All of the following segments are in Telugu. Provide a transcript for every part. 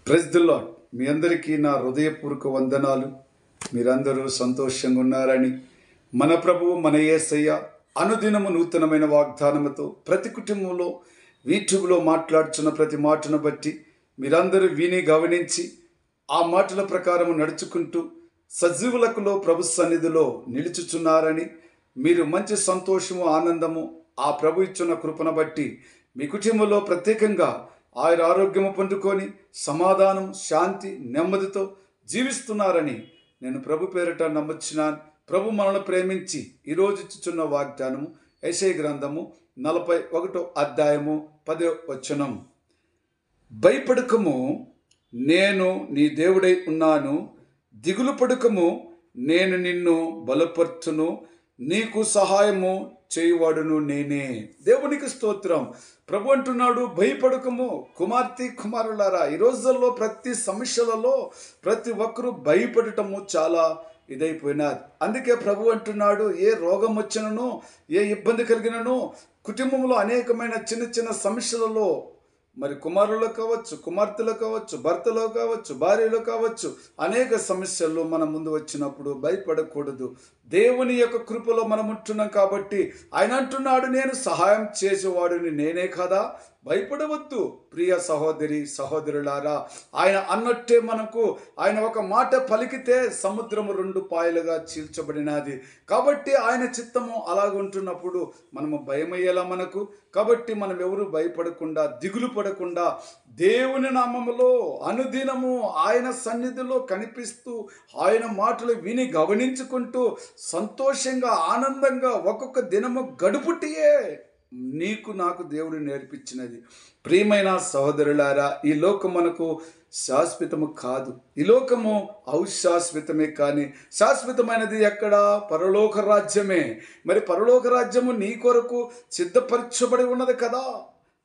Praise the lord. మీ అందరికీ నా హృదయపూర్వక వందనాలు. మీరందరూ సంతోషంగా ఉన్నారని మన ప్రభువు మన యేసయ్య అనుదినము నూతనమైన వాగ్దానముతో ప్రతి కుటుంబంలో యూట్యూబ్లో మాట్లాడుచున్న ప్రతి మాటను బట్టి మీరందరూ విని గమనించి ఆ మాటల ప్రకారం నడుచుకుంటూ సజీవులకులో ప్రభు సన్నిధిలో నిలుచుచున్నారని, మీరు మంచి సంతోషము ఆనందము ఆ ప్రభు ఇచ్చిన కృపను బట్టి మీ కుటుంబంలో ప్రత్యేకంగా ఆయన ఆరోగ్యము పొందుకొని సమాధానం, శాంతి, నెమ్మదితో జీవిస్తున్నారని నేను ప్రభు పేరిట నమ్ముచున్నాను. ప్రభు మనల్ని ప్రేమించి ఈరోజు ఇచ్చుచున్న వాగ్దానము యెషయా గ్రంథము 41వ అధ్యాయము 10వ వచనం. భయపడకము, నేను నీ దేవుడై ఉన్నాను. దిగులు పడకము, నేను నిన్ను బలపర్చును. నీకు సహాయము చేయువాడును నేనే. దేవునికి స్తోత్రం. ప్రభు అంటున్నాడు, భయపడకము. కుమార్తె కుమారులారా, ఈ రోజుల్లో ప్రతి సమస్యలలో ప్రతి ఒక్కరూ భయపడటము చాలా ఇదైపోయినారు. అందుకే ప్రభు అంటున్నాడు, ఏ రోగం వచ్చినను, ఏ ఇబ్బంది కలిగినను, కుటుంబంలో అనేకమైన చిన్న చిన్న సమస్యలలో మరి కుమారులు కావచ్చు, కుమార్తెలు కావచ్చు, భర్తలో కావచ్చు, భార్యలో కావచ్చు, అనేక సమస్యల్లో మన ముందు వచ్చినప్పుడు భయపడకూడదు. దేవుని యొక్క కృపలో మనం ఉంటున్నాం కాబట్టి ఆయన అంటున్నాడు, నేను సహాయం చేసేవాడిని నేనే కదా, భయపడవద్దు. ప్రియ సహోదరి సహోదరులారా, ఆయన అన్నట్టే మనకు ఆయన ఒక మాట పలికితే సముద్రము 2 పాయలుగా చీల్చబడినది. కాబట్టి ఆయన చిత్తము అలాగుంటున్నప్పుడు మనము భయమయ్యేలా మనకు. కాబట్టి మనం ఎవరు భయపడకుండా, దిగులు పడకుండా దేవుని నామములో అనుదినము ఆయన సన్నిధిలో కనిపిస్తూ ఆయన మాటలు విని గమనించుకుంటూ సంతోషంగా ఆనందంగా ఒక్కొక్క దినము గడుపుటియే నీకు నాకు దేవుడు నేర్పించినది. ప్రియమైన సహోదరులారా, ఈ లోకం మనకు శాశ్వతము కాదు. ఈ లోకము అశాశ్వతమే, కానీ శాశ్వతమైనది ఎక్కడ? పరలోక రాజ్యమే. మరి పరలోక రాజ్యము నీ కొరకు సిద్ధపరచబడి ఉన్నది కదా.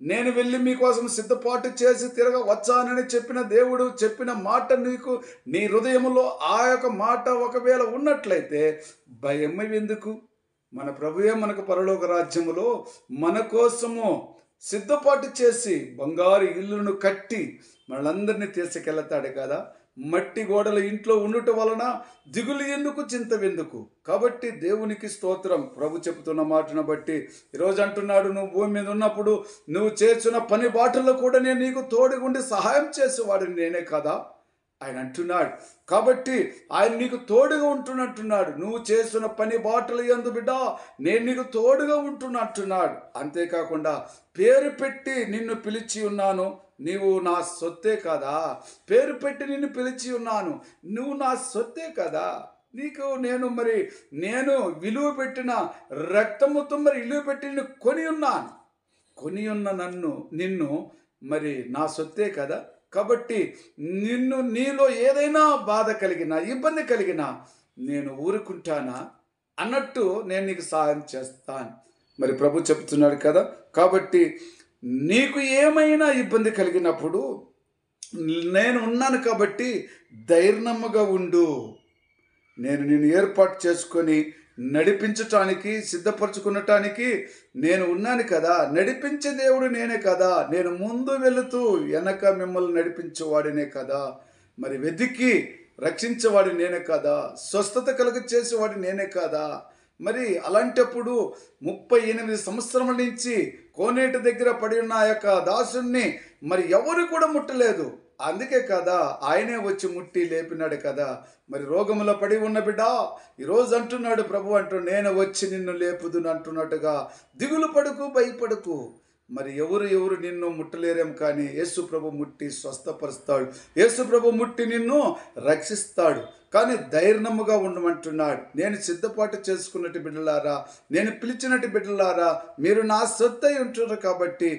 నేను వెళ్ళి మీకోసం సిద్ధపాటు చేసి తిరగ వచ్చానని చెప్పిన దేవుడు చెప్పిన మాట నీకు నీ హృదయంలో ఆ యొక్క మాట ఒకవేళ ఉన్నట్లయితే భయం ఎందుకు? మన ప్రభువే మనకు పరలోక రాజ్యములో మన కోసము సిద్ధపాటు చేసి బంగారు ఇల్లును కట్టి మనందరినీ తీసుకెళ్తాడు కదా. మట్టి గోడల ఇంట్లో ఉండుట వలన దిగులు ఎందుకు, చింత ఎందుకు? కాబట్టి దేవునికి స్తోత్రం. ప్రభు చెబుతున్న మాటను బట్టి ఈరోజు అంటున్నాడు, నువ్వు భూమి మీద ఉన్నప్పుడు నువ్వు చేస్తున్న పని బాటల్లో కూడా నేను నీకు తోడుగుండి సహాయం చేసేవాడిని నేనే కదా ఆయన అంటున్నాడు. కాబట్టి ఆయన నీకు తోడుగా ఉంటున్నట్టున్నాడు. నువ్వు చేస్తున్న పని బాటలు యందు బిడ్డ నేను నీకు తోడుగా ఉంటున్నట్టున్నాడు. అంతేకాకుండా పేరు పెట్టి నిన్ను పిలిచి ఉన్నాను, నీవు నా సొత్తే కదా. పేరు పెట్టి నిన్ను పిలిచి ఉన్నాను, నువ్వు నా సొత్తే కదా. నీకు నేను విలువ పెట్టిన రక్తముతో విలువ పెట్టి నిన్ను కొని ఉన్న నిన్ను నా సొత్తే కదా. కాబట్టి నీలో ఏదైనా బాధ కలిగినా, ఇబ్బంది కలిగినా నేను ఊరుకుంటానా అన్నట్టు నేను నీకు సహాయం చేస్తాను. మరి ప్రభు చెప్తున్నాడు కదా. కాబట్టి నీకు ఏమైనా ఇబ్బంది కలిగినప్పుడు నేను ఉన్నాను కాబట్టి ధైర్యముగా ఉండు. నేను నిన్ను ఏర్పాటు చేసుకొని నడిపించటానికి, సిద్ధపరచుకునటానికి నేను ఉన్నాను కదా. నడిపించే దేవుడు నేనే కదా. నేను ముందు వెళుతూ వెనక మిమ్మల్ని నడిపించేవాడినే కదా. మరి వెతికి రక్షించేవాడు నేనే కదా. స్వస్థత కలుగ చేసేవాడు నేనే కదా. మరి అలాంటప్పుడు 38 సంవత్సరముల నుంచి కోనేటి దగ్గర పడి ఉన్న ఆ యొక్క దాసుని ఎవరు కూడా ముట్టలేదు. అందుకే కదా ఆయనే వచ్చి ముట్టి లేపినాడు కదా. మరి రోగములో పడి ఉన్న బిడ్డ ఈరోజు అంటున్నాడు ప్రభు నేను వచ్చి నిన్ను లేపుదును అంటున్నట్టుగా దిగులు పడుకు, భయపడుకు. మరి ఎవరు నిన్ను ముట్టలేరేం, కానీ యేసు ప్రభు ముట్టి స్వస్థపరుస్తాడు. యేసు ప్రభు ముట్టి నిన్ను రక్షిస్తాడు. కానీ ధైర్యముగా ఉండమంటున్నాడు. నేను సిద్ధపాటు చేసుకున్నట్టు బిడ్డలారా, నేను పిలిచినట్టు బిడ్డలారా, మీరు నా సొత్తై ఉంటున్నారు కాబట్టి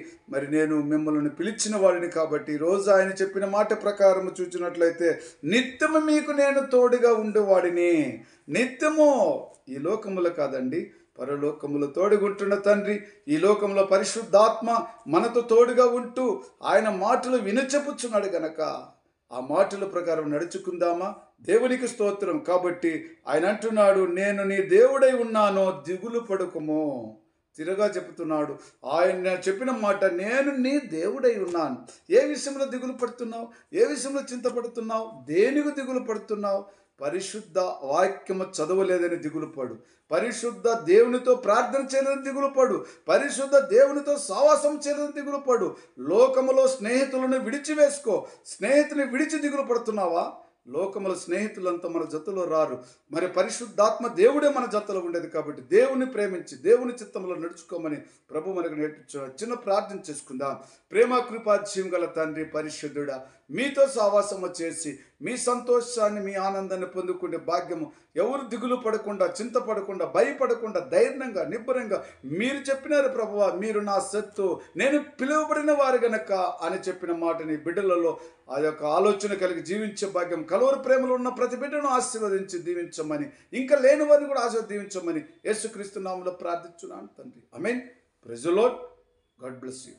నేను మిమ్మల్ని పిలిచిన వాడిని కాబట్టి ఈరోజు ఆయన చెప్పిన మాట ప్రకారం చూచినట్లయితే నిత్యము మీకు నేను తోడుగా ఉండేవాడిని. నిత్యము ఈ లోకములో కాదండి, పరలోకములో తోడుగుంటున్న తండ్రి, ఈ లోకంలో పరిశుద్ధాత్మ మనతో తోడుగా ఉంటూ ఆయన మాటలు వినచెప్పుచున్నాడు గనక ఆ మాటల ప్రకారం నడుచుకుందామా? దేవునికి స్తోత్రం. కాబట్టి ఆయన అంటున్నాడు, నేను నీ దేవుడై ఉన్నాను, దిగులు పడకుము. తిరగా చెబుతున్నాడు. ఆయన చెప్పిన మాట, నేను నీ దేవుడై ఉన్నాను. ఏ విషయంలో దిగులు పడుతున్నావు? ఏ విషయంలో చింతపడుతున్నావు? దేనికి దిగులు పడుతున్నావు? పరిశుద్ధ వాక్యము చదవలేదని దిగులు పడు. పరిశుద్ధ దేవునితో ప్రార్థన చేయలేదని దిగులు పడు. పరిశుద్ధ దేవునితో సావాసం చేయలేదని దిగులు పడు. లోకములో స్నేహితులను విడిచివేసుకో. స్నేహితుని విడిచి దిగులు పడుతున్నావా? లోకముల స్నేహితులంతా మన జతలో రారు. మరి పరిశుద్ధాత్మ దేవుడే మన జతలో ఉండేది కాబట్టి దేవుని ప్రేమించి దేవుని చిత్తంలో నడుచుకోమని ప్రభు మనకు నేర్పించాడు. చిన్న ప్రార్థన చేసుకుందాం. ప్రేమ కృపాధ్యం గల తండ్రి పరిశుద్ధుడా, మీతో సావాసము చేసి మీ సంతోషాన్ని మీ ఆనందాన్ని పొందుకునే భాగ్యము ఎవరు దిగులు పడకుండా, చింతపడకుండా, భయపడకుండా, ధైర్యంగా, నిబ్బరంగా మీరు చెప్పినారు ప్రభువా, మీరు నా సత్తు, నేను పిలువబడిన వారు గనక అని చెప్పిన మాటని బిడ్డలలో ఆ యొక్క ఆలోచన కలిగి జీవించే భాగ్యం, కలువరి ప్రేమలో ఉన్న ప్రతి బిడ్డను ఆశీర్వదించి దీవించమని, ఇంకా లేని వారిని కూడా ఆశీర్వదించమని యేసుక్రీస్తు నామములో ప్రార్థించున్నాను తండ్రి. Amen. Praise the lord. God bless you.